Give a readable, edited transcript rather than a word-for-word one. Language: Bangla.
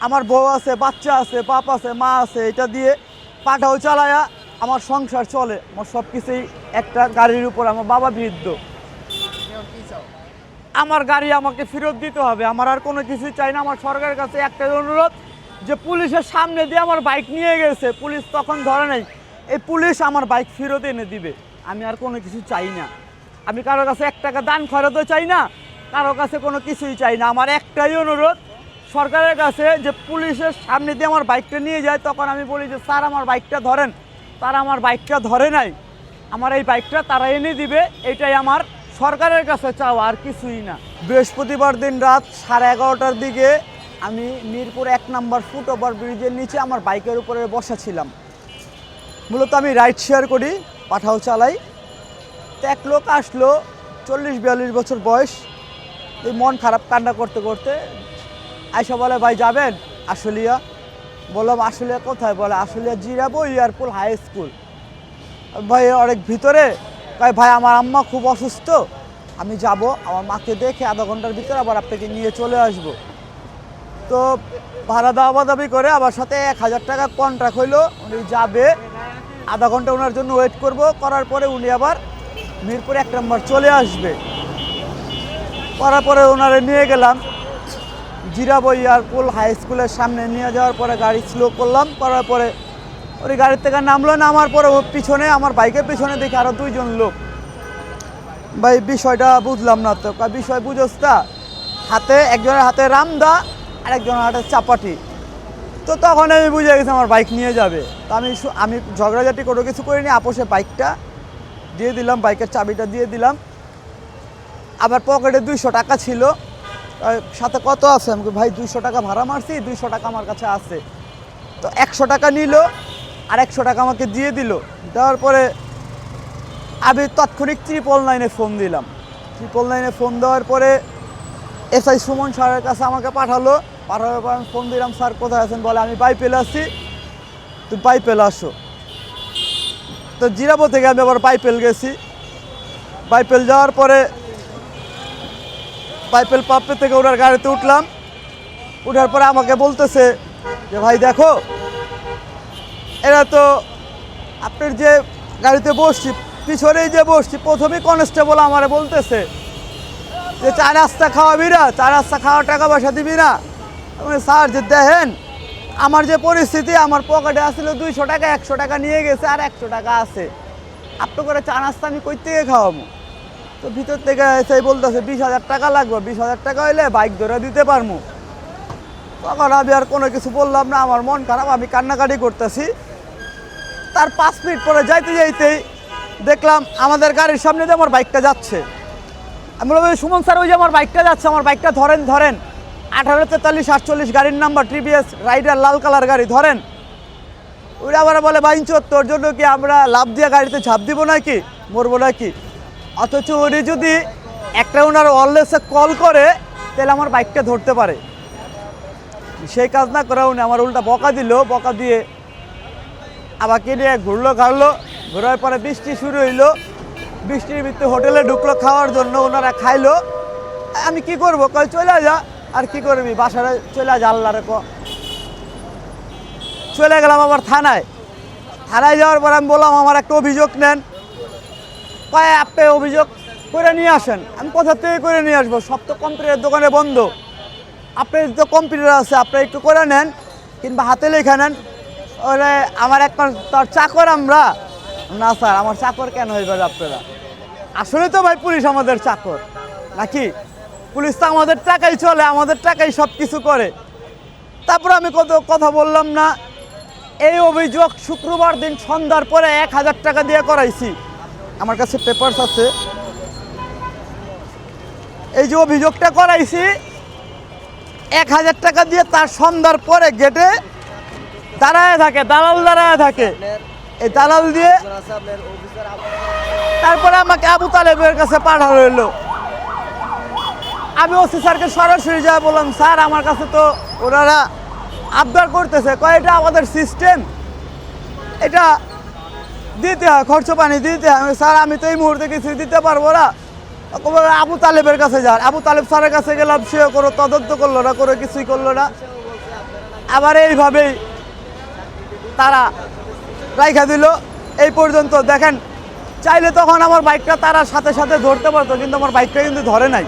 আমার বউ আছে, বাচ্চা আছে, বাপ আছে, মা আছে, এটা দিয়ে পাঠাও চালায়া আমার সংসার চলে। আমার সব কিছুই একটা গাড়ির উপর। আমার বাবা বৃদ্ধ। আমার গাড়ি আমাকে ফেরত দিতে হবে। আমার আর কোনো কিছুই চাই না। আমার সরকারের কাছে একটাই অনুরোধ, যে পুলিশের সামনে দিয়ে আমার বাইক নিয়ে গেছে, পুলিশ তখন ধরে নাই, এই পুলিশ আমার বাইক ফেরত এনে দিবে। আমি আর কোনো কিছু চাই না। আমি কারোর কাছে 1 টাকা দান খরচও চাই না, কারোর কাছে কোনো কিছুই চাই না। আমার একটাই অনুরোধ সরকারের কাছে, যে পুলিশের সামনে দিয়ে আমার বাইকটা নিয়ে যায়, তখন আমি বলি যে স্যার আমার বাইকটা ধরেন। তারা আমার বাইকটা ধরে নাই, আমার এই বাইকটা তারা এনে দিবে। এটাই আমার সরকারের কাছে চাওয়া, আর কিছুই না। বৃহস্পতিবার দিন রাত 11:30টার দিকে আমি মিরপুর 1 নম্বর ফুটওভার ব্রিজের নিচে আমার বাইকের উপরে বসা ছিলাম। মূলত আমি রাইড শেয়ার করি, পাঠাও চালাই। তো এক লোক আসলো, 40-42 বছর বয়স, এই মন খারাপ কান্না করতে করতে আয়সা বলে, ভাই যাবেন আশুলিয়া? বললাম আশুলিয়া কোথায়? বলে Ashulia Jirabo airport high school. ভাই অনেক ভিতরে। ভাই আমার আম্মা খুব অসুস্থ, আমি যাব, আমার মাকে দেখে আধা ঘন্টার ভিতরে আবার আপনাকে নিয়ে চলে আসব। তো ভাড়া দাবি করে আমার সাথে 1000 টাকা কন্ট্রাক্ট হইলো। উনি যাবে, আধা ঘন্টা ওনার জন্য ওয়েট করব, করার পরে উনি আবার মিরপুর 1 নম্বর চলে আসবে। করার পরে ওনারে নিয়ে গেলাম জিরাবো এয়ারপোর্ট হাই স্কুলের সামনে। নিয়ে যাওয়ার পরে গাড়ি স্লো করলাম, করার পরে ওই গাড়ির থেকে নামলো। নামার পরে ওর পিছনে, আমার বাইকের পিছনে দেখি আরও 2 জন লোক। ভাই বিষয়টা বুঝলাম না তো। বিষয় বুঝোস তা? হাতে একজনের হাতে রামদা আর একজনের হাতে চাপাটি। তো তখন আমি বুঝে গেছি আমার বাইক নিয়ে যাবে। তো আমি ঝগড়াঝাটি কোনো কিছু করিনি, আপোষে বাইকটা দিয়ে দিলাম, বাইকের চাবিটা দিয়ে দিলাম। আবার পকেটে 200 টাকা ছিল, সাথে কত আছে? আমাকে ভাই 200 টাকা ভাড়া মারছি, 200 টাকা আমার কাছে আছে। তো 100 টাকা নিল, আর 100 টাকা আমাকে দিয়ে দিল। দেওয়ার পরে আমি তাৎক্ষণিক 999-এ ফোন দিলাম। 999-এ ফোন দেওয়ার পরে এসআই সুমন স্যারের কাছে আমাকে পাঠালো। পাঠানোর পর আমি ফোন দিলাম, স্যার কোথায় আছেন? বলে আমি বাইপেল আছি, তুমি বাইপেল আসো। তো জিরাবো থেকে আমি আবার বাইপেল গেছি। বাইপেল যাওয়ার পরে বাইপেল পাপ্পে থেকে ওনার গাড়িতে উঠলাম। উঠার পরে আমাকে বলতেছে যে ভাই দেখো, এরা তো আপনার যে গাড়িতে বসছি, পিছনেই যে বসছি, প্রথমেই কনস্টেবল আমারে বলতেছে যে 4 নাস্তা খাওয়াবি না, 4 নাস্তা খাওয়ার টাকা পয়সা দিবি না। মানে স্যার যে দেখেন আমার যে পরিস্থিতি, আমার পকেটে আসলে 200 টাকা, 100 টাকা নিয়ে গেছে, আর 100 টাকা আছে। আপনি করে 4 নাস্তা আমি কই থেকে খাওয়াবো? তো ভিতর থেকে এসে বলতেছে 20,000 টাকা লাগবে, 20,000 টাকা হইলে বাইক ধরে দিতে পারবো। তখন আমি আর কোনো কিছু বললাম না, আমার মন খারাপ, আমি কান্নাকাটি করতেছি। তার 5 মিনিট পরে যাইতে যাইতেই দেখলাম আমাদের গাড়ির সামনে দিয়ে আমার বাইকটা যাচ্ছে। আমি বললাম সুমন স্যার, ওই যে আমার বাইকটা যাচ্ছে, আমার বাইকটা ধরেন। 1843-48 গাড়ির নাম্বার, টিভিএস রাইডার, লাল কালার গাড়ি, ধরেন। ওরা আবার বলে বাইঞ্চোর, তোর জন্য কি আমরা লাভ দিয়ে গাড়িতে ঝাঁপ দিব নাকি, মরবো নাকি? অথচ উনি যদি একটা ওনার অলওয়েজে কল করে, তাহলে আমার বাইকটা ধরতে পারে। সেই কাজ না করে উনি আমার উল্টা বকা দিল। বকা দিয়ে আমাকে নিয়ে ঘাড়লো। ঘোরার পরে বৃষ্টি শুরু হইলো। বৃষ্টির ভিতরে হোটেলে ঢুকলো খাওয়ার জন্য। ওনারা খাইলো। আমি কি করবো? কয় চলে যা। আর কি করবি, বাসায় চলে যা, আল্লাহরে ক। চলে গেলাম আবার থানায়। থানায় যাওয়ার পর আমি বললাম আমার একটা অভিযোগ নেন। কয় আপনি অভিযোগ করে নিয়ে আসেন। আমি কোথা থেকে করে নিয়ে আসবো? সব তো কম্পিউটারের দোকানে বন্ধ। আপনার তো কম্পিউটার আছে, আপনি একটু করে নেন, কিংবা হাতে লেখা নেন। ওরে আমার একটা তার চাকর আমরা। না স্যার, আমার চাকর কেন হইবে আপনারা? আসলে তো ভাই পুলিশ আমাদের চাকর নাকি? পুলিশ তো আমাদের টাকাই চলে, আমাদের টাকাই সব কিছু করে। তারপর আমি কথা বললাম না। এই অভিযোগ শুক্রবার দিন সন্ধ্যার পরে 1000 টাকা দিয়ে করাইছি। আমার কাছে পেপারস আছে। এই যে অভিযোগটা করাইছি 1000 টাকা দিয়ে, তার সন্ধ্যার পরে গেটে দাঁড়ায় থাকে, দালাল দাঁড়ায় থাকে। এই দালাল দিয়ে তারপরে আমাকে আবু তালেবের কাছে পাঠানো হলো। আমি ওসি স্যারকে সরাসরি যা বললাম, স্যার আমার কাছে তো ওনারা আবদার করতেছে, কয় এটা আমাদের সিস্টেম, এটা দিতে হয়, খরচ পানি দিতে হয়। স্যার আমি তো এই মুহূর্তে কিছু দিতে পারবো না। আবু তালেবের কাছে যান। আবু তালেব স্যারের কাছে গেলাম, সেও কোনো তদন্ত করলো না, কোনো কিছুই করলো না। আবার এইভাবেই তারা রাইখা দিল। এই পর্যন্ত দেখেন, চাইলে তখন আমার বাইকটা তারা সাথে সাথে ধরতে পারতো, কিন্তু আমার বাইকটা কিন্তু ধরে নাই।